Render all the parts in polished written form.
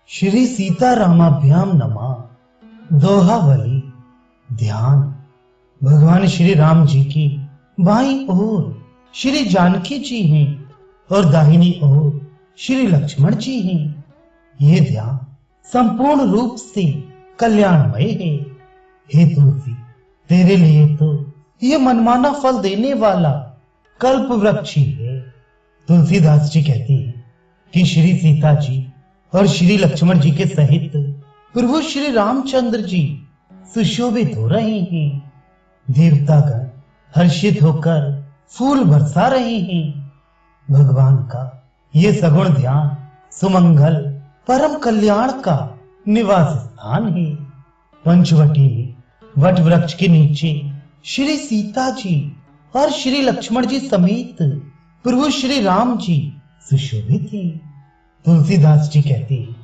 श्री सीतारामाभ्याम नमः। दोहावली ध्यान। भगवान श्री राम जी की बाईं ओर श्री जानकी जी हैं और दाहिनी ओर श्री लक्ष्मण जी हैं। ये ध्यान संपूर्ण रूप से कल्याणमय है। हे तुलसी, तेरे लिए तो ये मनमाना फल देने वाला कल्प वृक्ष ही है। तुलसीदास जी कहते हैं कि श्री सीता जी और श्री लक्ष्मण जी के सहित प्रभु श्री रामचंद्र जी सुशोभित हो रहे हैं। देवतागण हर्षित होकर फूल बरसा रहे हैं। भगवान का ये सगुण ध्यान सुमंगल परम कल्याण का निवास स्थान है। पंचवटी में वट वृक्ष के नीचे श्री सीता जी और श्री लक्ष्मण जी समेत प्रभु श्री राम जी सुशोभित हैं। तुलसीदास जी कहते हैं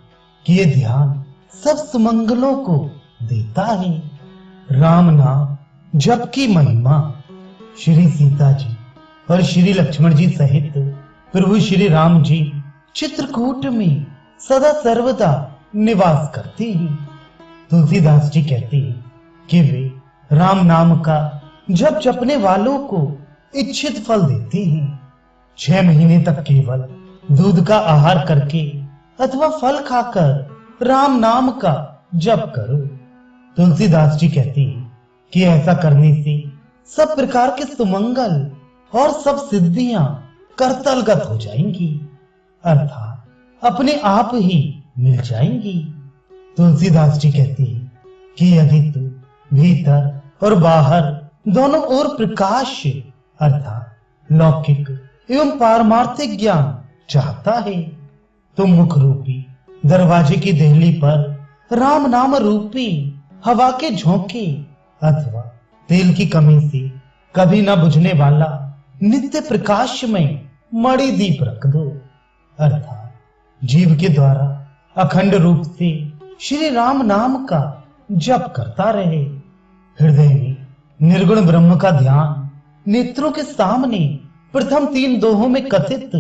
कि ये ध्यान सब सुमंगलों को देता है। राम नाम जप की महिमा। श्री सीता जी और श्री लक्ष्मण जी सहित प्रभु श्री राम जी चित्रकूट में सदा सर्वदा निवास करते हैं। तुलसीदास जी कहते हैं कि वे राम नाम का जप जपने वालों को इच्छित फल देते हैं। 6 महीने तक केवल दूध का आहार करके अथवा फल खाकर राम नाम का जप करो। तुलसीदास जी कहते हैं कि ऐसा करने से सब प्रकार के सुमंगल और सब सिद्धियां करतलगत हो जाएंगी, अर्थात अपने आप ही मिल जाएंगी। तुलसीदास जी कहते हैं कि यदि तू भीतर और बाहर दोनों ओर प्रकाश अर्थात लौकिक एवं पारमार्थिक ज्ञान चाहता है तो मुख रूपी दरवाजे की देहली पर राम नाम रूपी हवा के झोंके अथवा तेल की कमी से कभी न बुझने वाला नित्य प्रकाश में मणि दीप रख दो, अर्थात जीव के द्वारा अखंड रूप से श्री राम नाम का जप करता रहे। हृदय में निर्गुण ब्रह्म का ध्यान नेत्रों के सामने प्रथम 3 दोहों में कथित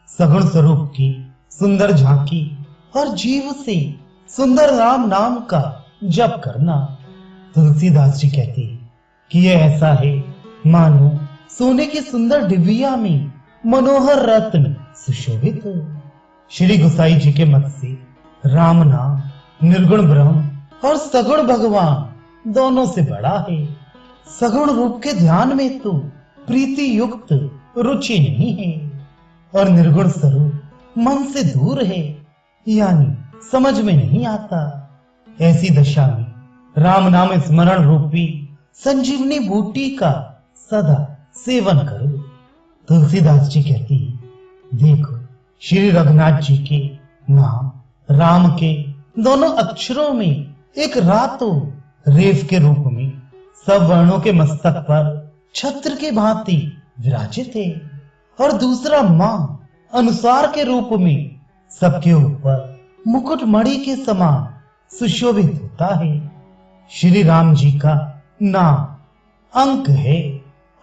सगुण स्वरूप की सुंदर झांकी और जीव से सुंदर राम नाम का जप करना। तुलसीदास जी कहते हैं कि यह ऐसा है मानो सोने की सुंदर डिबिया में मनोहर रत्न सुशोभित हो। श्री गोसाई जी के मत से राम नाम निर्गुण ब्रह्म और सगुण भगवान दोनों से बड़ा है। सगुण रूप के ध्यान में तो प्रीति युक्त रुचि नहीं है और निर्गुण स्वरूप मन से दूर है, यानी समझ में नहीं आता। ऐसी दशा में राम नाम स्मरण रूपी संजीवनी बूटी का सदा सेवन करो। तुलसीदास जी कहती है, देखो श्री रघुनाथ जी के नाम राम के दोनों अक्षरों में एक रातो रेफ के रूप में सब वर्णों के मस्तक पर छत्र के भांति विराजित है और दूसरा मां अनुसार के रूप में सबके ऊपर मुकुट मणि के समान सुशोभित होता है। श्री राम जी का नाम अंक है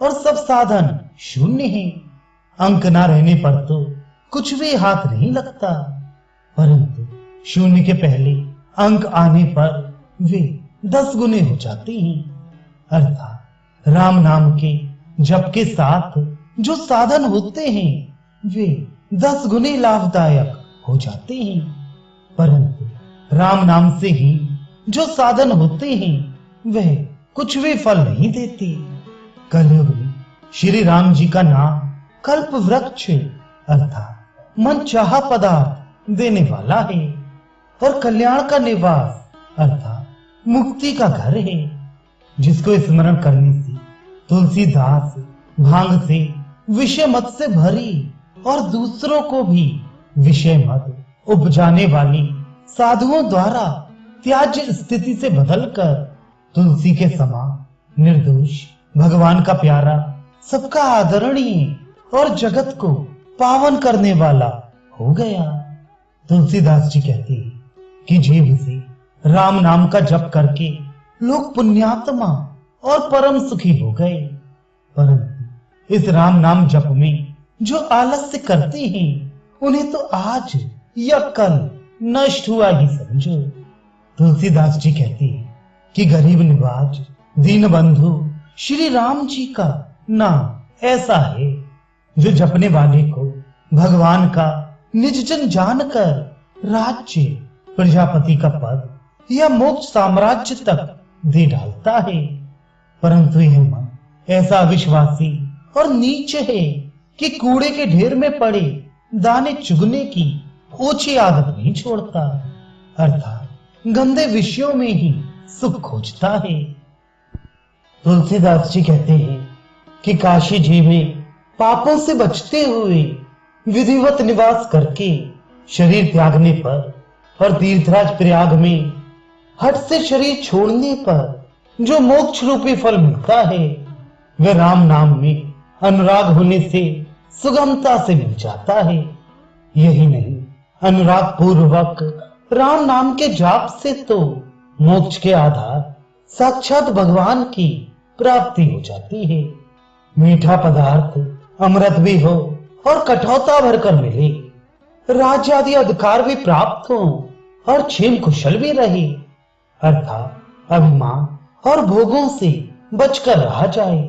और सब साधन शून्य है। अंक ना रहने पर तो कुछ भी हाथ नहीं लगता, परंतु शून्य के पहले अंक आने पर वे 10 गुने हो जाते हैं। अर्थात राम नाम के जप के साथ जो साधन होते हैं वे 10 गुने लाभदायक हो जाते हैं, परंतु राम नाम से ही जो साधन होते हैं वह कुछ भी फल नहीं देते। कलयुग में श्री राम जी का नाम कल्प वृक्ष अर्थात मन चाहा पदार्थ देने वाला है और कल्याण का निवास अर्थात मुक्ति का घर है, जिसको स्मरण करने से तुलसीदास भांग से विषय मत से भरी और दूसरों को भी विषय मत उपजाने वाली साधुओं द्वारा त्याज्य स्थिति से बदलकर तुलसी के समान निर्दोष भगवान का प्यारा सबका आदरणीय और जगत को पावन करने वाला हो गया। तुलसीदास जी कहते हैं कि जीव से राम नाम का जप करके लोग पुण्यात्मा और परम सुखी हो गए, परंतु इस राम नाम जप में जो आलस्य करते हैं उन्हें तो आज या कल नष्ट हुआ ही समझो। तुलसीदास जी कहते हैं कि गरीब निवाज दीन बंधु श्री राम जी का नाम ऐसा है जो जपने वाले को भगवान का निज जन जानकर राज्य, प्रजापति का पद या मोक्ष साम्राज्य तक दे डालता है। परंतु यह मन ऐसा अविश्वासी और नीच है कि कूड़े के ढेर में पड़े दाने चुगने की ओछी आदत नहीं छोड़ता, अर्थात गंदे विषयों में ही सुख खोजता है। तुलसीदास जी कहते हैं कि काशी जी में पापों से बचते हुए विधिवत निवास करके शरीर त्यागने पर और तीर्थराज प्रयाग में हट से शरीर छोड़ने पर जो मोक्ष रूपी फल मिलता है वह राम नाम में अनुराग होने से सुगमता से मिल जाता है। यही नहीं, अनुराग पूर्वक राम नाम के जाप से तो मोक्ष के आधार साक्षात भगवान की प्राप्ति हो जाती है। मीठा पदार्थ अमृत भी हो और कठौता भरकर मिले, राज्य आदि अधिकार भी प्राप्त हो और क्षेम कुशल भी रहे, अर्थात अभिमान और भोगों से बचकर रहा जाए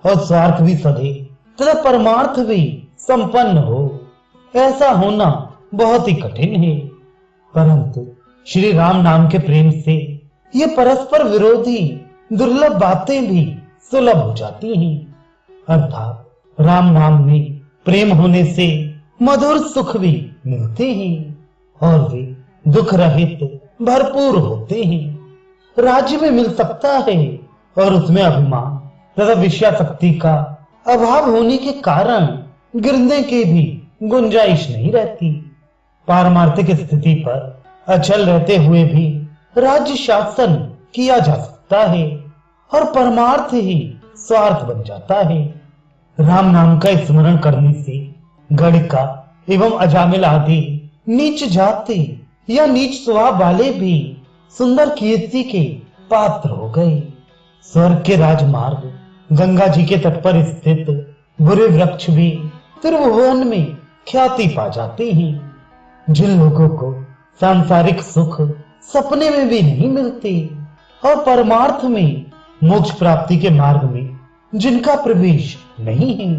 और स्वार्थ भी सधे तथा परमार्थ भी संपन्न हो, ऐसा होना बहुत ही कठिन है। परंतु श्री राम नाम के प्रेम से ये परस्पर विरोधी दुर्लभ बातें भी सुलभ हो जाती हैं, अर्थात राम नाम में प्रेम होने से मधुर सुख भी मिलते हैं और वे दुख रहित भरपूर होते हैं। राज्य में मिल सकता है और उसमें अभिमान तथा विषयासक्ति का अभाव होने के कारण गिरने के भी गुंजाइश नहीं रहती। पारमार्थिक स्थिति पर अचल रहते हुए भी राज्य शासन किया जा सकता है और परमार्थ ही स्वार्थ बन जाता है। राम नाम का स्मरण करने से गणिका एवं अजामिल आदि नीच जाति या नीच स्वभाव वाले भी सुंदर कीर्ति के पात्र हो गए। स्वर्ग के राजमार्ग गंगा जी के तट पर स्थित बुरे वृक्ष भी त्रिभुवन में ख्याति पा जाते हैं। जिन लोगों को सांसारिक सुख सपने में भी नहीं मिलते और परमार्थ में मोक्ष प्राप्ति के मार्ग में जिनका प्रवेश नहीं है,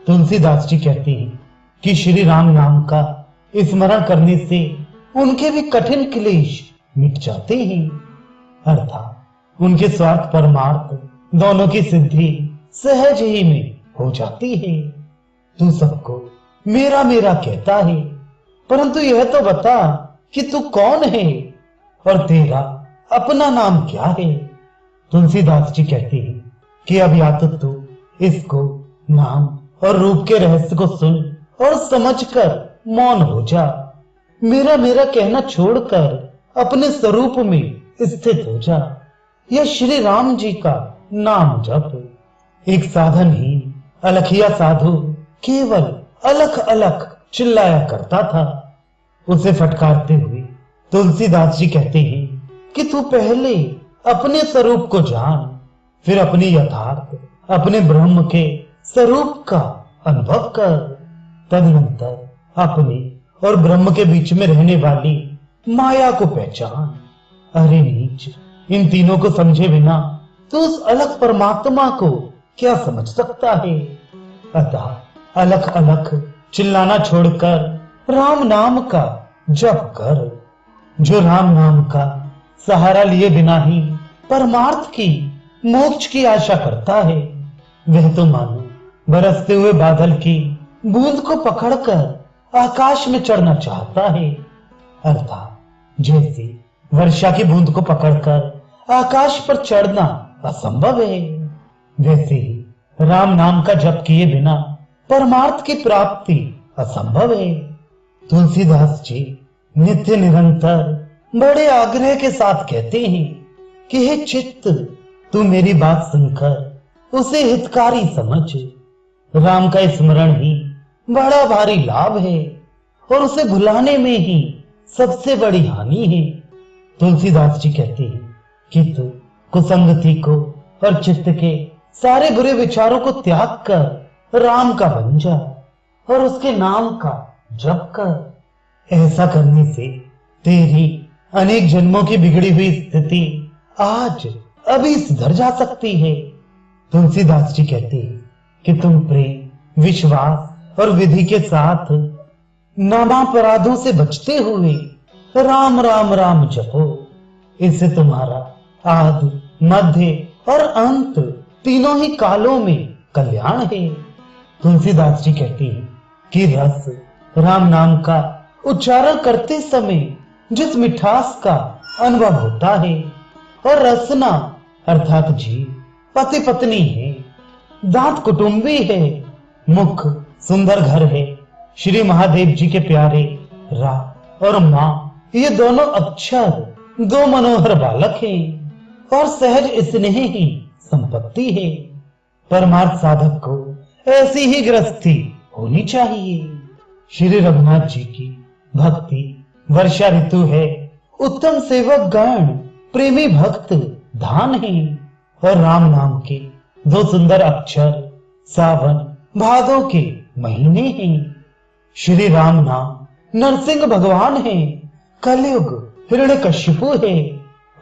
तुलसीदास जी कहते हैं कि श्री राम नाम का स्मरण करने से उनके भी कठिन क्लेश मिट जाते हैं, अर्थात उनके स्वार्थ परमार्थ दोनों की सिद्धि सहज ही में हो जाती है। तू सबको मेरा मेरा कहता है, परंतु यह तो बता कि तू कौन है और तेरा अपना नाम क्या है। तुलसीदास जी कहते हैं कि अब या तो तू इसको नाम और रूप के रहस्य को सुन और समझकर मौन हो जा, मेरा मेरा कहना छोड़कर अपने स्वरूप में स्थित हो जा। यह श्री राम जी का नाम जप। एक साधन ही अलखिया साधु केवल अलख अलख चिल्लाया करता था। उसे फटकारते हुए तुलसीदास जी कहते हैं कि तू पहले अपने स्वरूप को जान, फिर अपने यथार्थ अपने ब्रह्म के स्वरूप का अनुभव कर, तदनंतर अपने और ब्रह्म के बीच में रहने वाली माया को पहचान। अरे नीच, इन तीनों को समझे बिना तो उस अलग परमात्मा को क्या समझ सकता है। अतः अलख अलख चिल्लाना छोड़कर राम नाम का जप कर। जो राम नाम का सहारा लिए बिना ही परमार्थ की मोक्ष की आशा करता है, वह तो मानो बरसते हुए बादल की बूंद को पकड़कर आकाश में चढ़ना चाहता है, अर्थात जैसे वर्षा की बूंद को पकड़कर आकाश पर चढ़ना असंभव है, वैसे ही राम नाम का जप किए बिना परमार्थ की प्राप्ति असंभव है। तुलसीदास जी नित्य निरंतर बड़े आग्रह के साथ कहते हैं कि हे चित्त, तू मेरी बात सुनकर उसे हितकारी समझ। राम का स्मरण ही बड़ा भारी लाभ है और उसे भुलाने में ही सबसे बड़ी हानि है। तुलसीदास जी कहते हैं कि तू कुसंगति को और चित्त के सारे बुरे विचारों को त्याग कर राम का बन जा और उसके नाम का जप कर। ऐसा करने से तेरी अनेक जन्मों की बिगड़ी हुई स्थिति आज अभी सुधर जा सकती है। तुलसीदास जी कहते हैं कि तुम प्रेम, विश्वास और विधि के साथ नामापराधों से बचते हुए राम राम राम जपो। इससे तुम्हारा आदि, मध्य और अंत तीनों ही कालों में कल्याण है। तुलसीदास जी कहते हैं कि रस राम नाम का उच्चारण करते समय जिस मिठास का अनुभव होता है, और रसना अर्थात जीव पति पत्नी है, दांत कुटुंबी है, मुख सुंदर घर है। श्री महादेव जी के प्यारे रा और मां, ये दोनों अक्षर दो मनोहर बालक हैं और सहज स्नेह ही संपत्ति है। परमार्थ साधक को ऐसी ही गृहस्थी होनी चाहिए। श्री रघुनाथ जी की भक्ति वर्षा ऋतु है, उत्तम सेवक गण प्रेमी भक्त धान है, और राम नाम के दो सुंदर अक्षर सावन भादों के महीने हैं। श्री राम नाम नरसिंह भगवान है, कलयुग हिरण्यकशिपु है,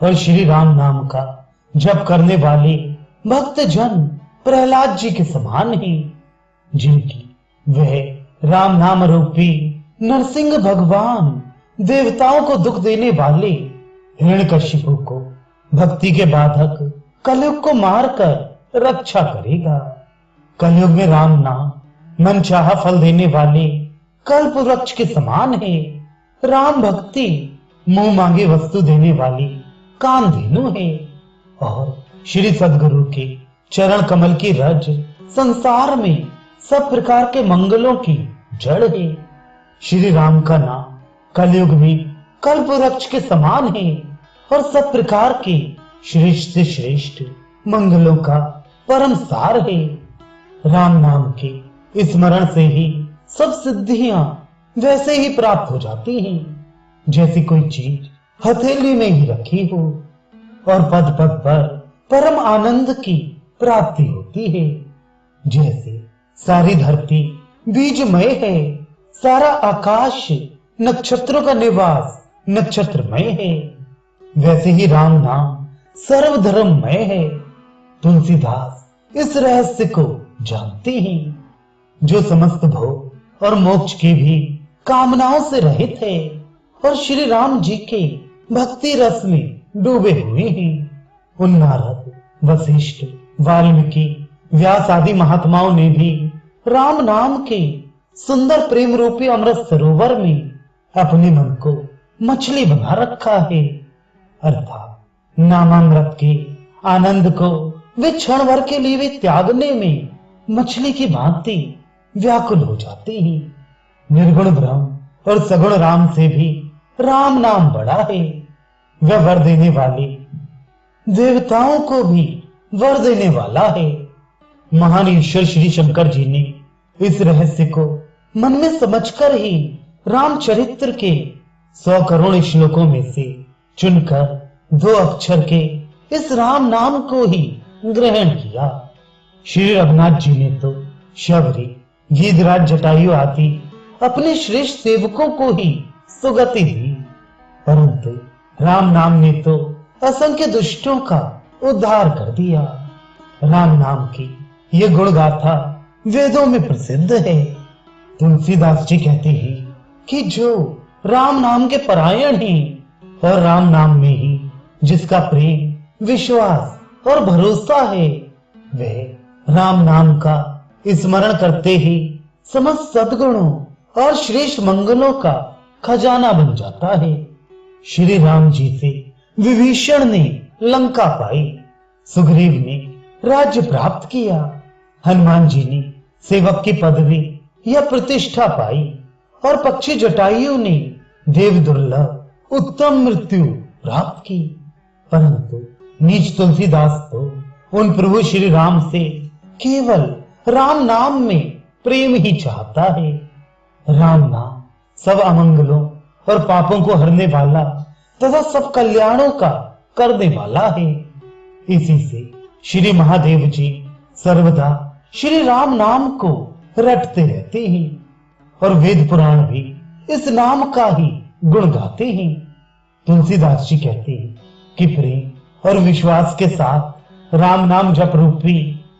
और श्री राम नाम का जप करने वाले भक्त जन प्रहलाद जी के समान हैं, जिनकी वह राम नाम रूपी नरसिंह भगवान देवताओं को दुख देने वाले हिरण्यकशिपु को भक्ति के बाधक कलयुग को मारकर रक्षा करेगा। कलयुग में राम नाम मनचाहा फल देने वाले कल्प वृक्ष के समान है। राम भक्ति मुंह मांगे वस्तु देने वाली कामधेनु है, और श्री सद्गुरु के चरण कमल की रज संसार में सब प्रकार के मंगलों की जड़ है। श्री राम का नाम कलयुग में कल्प वृक्ष के समान है, और सब प्रकार के श्रेष्ठ से श्रेष्ठ मंगलों का परम सार है। राम नाम के स्मरण से ही सब सिद्धियां वैसे ही प्राप्त हो जाती हैं, जैसी कोई चीज हथेली में ही रखी हो, और पद पद पर परम आनंद की प्राप्ति होती है। जैसे सारी धरती बीजमय है, सारा आकाश नक्षत्रों का निवास नक्षत्रमय है, वैसे ही राम नाम सर्वधर्ममय है। तुलसीदास इस रहस्य को जानते हैं, जो समस्त भोग और मोक्ष की भी कामनाओं से रहित है, और श्री राम जी के भक्ति रस में डूबे हुए हैं। उन नारद, वशिष्ठ, वाल्मीकि, व्यास आदि महात्माओं ने भी राम नाम के सुंदर प्रेम रूपी अमृत सरोवर में अपने मन को मछली बना रखा है, अर्थात नामामृत के आनंद को वे क्षण भर के लिए भी त्यागने में मछली की भांति व्याकुल हो जाते हैं। निर्गुण ब्रह्म और सगुण राम से भी राम नाम बड़ा है। वह वर देने वाले देवताओं को भी वर देने वाला है। महान ईश्वर श्री शंकर जी ने इस रहस्य को मन में समझकर ही रामचरित्र के 100 करोड़ श्लोकों में से चुनकर 2 अक्षर के इस राम नाम को ही ग्रहण किया। श्री रघुनाथ जी ने तो शबरी, गीधराज, जटायु आदि अपने श्रेष्ठ सेवकों को ही सुगति दी, परंतु राम नाम ने तो असंख्य दुष्टों का उद्धार कर दिया। राम नाम की ये गुण गाथा वेदों में प्रसिद्ध है। तुलसीदास जी कहते हैं कि जो राम नाम के परायण हैं और राम नाम में ही जिसका प्रेम, विश्वास और भरोसा है, वह राम नाम का स्मरण करते ही समस्त सद्गुणों और श्रेष्ठ मंगलों का खजाना बन जाता है। श्री राम जी से विभीषण ने लंका पाई, सुग्रीव ने राज्य प्राप्त किया, हनुमान जी ने सेवक की पदवी या प्रतिष्ठा पाई, और पक्षी जटायु ने देव दुर्लभ उत्तम मृत्यु प्राप्त की। परंतु नीच तुलसीदास तो उन प्रभु श्री राम से केवल राम नाम में प्रेम ही चाहता है। राम नाम सब अमंगलों और पापों को हरने वाला तथा सब कल्याणों का करने वाला है। इसी से श्री महादेव जी सर्वदा श्री राम नाम को रटते रहते हैं, और वेद पुराण भी इस नाम का ही गुण गाते हैं। तुलसीदास जी कहते हैं कि प्रेम और विश्वास के साथ राम नाम जप रूपी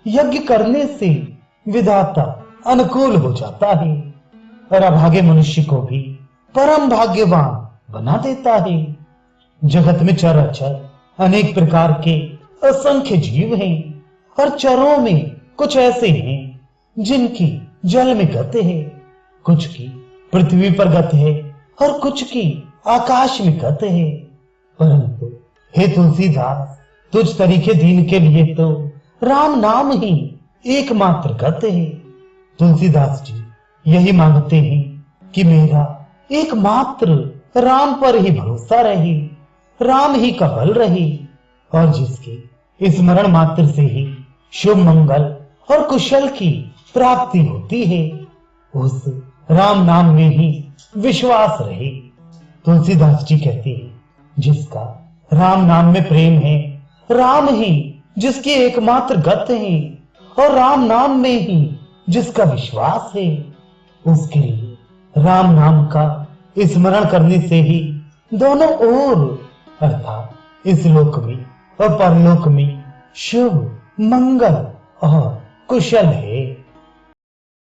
यज्ञ करने से विधाता अनुकूल हो जाता है और अभागे मनुष्य को भी परम भाग्यवान बना देता है। जगत में चराचर अनेक प्रकार के असंख्य जीव हैं और चरों में कुछ ऐसे हैं जिनकी जल में गति है, कुछ की पृथ्वी पर गति है और कुछ की आकाश में गति है। परंतु हे तुलसीदास, तुझ तरीके दीन के लिए तो राम नाम ही एकमात्र गति है। तुलसीदास जी यही मांगते हैं कि मेरा एकमात्र राम पर ही भरोसा रहे, राम ही का बल रहे और जिसके स्मरण मात्र से ही शुभ मंगल और कुशल की प्राप्ति होती है, उस राम नाम में ही विश्वास रहे। तुलसीदास जी कहते हैं जिसका राम नाम में प्रेम है, राम ही जिसकी एकमात्र गत है और राम नाम में ही जिसका विश्वास है, उसके लिए राम नाम का स्मरण करने से ही दोनों ओर अर्थात इस लोक में और परलोक में शुभ मंगल और कुशल है।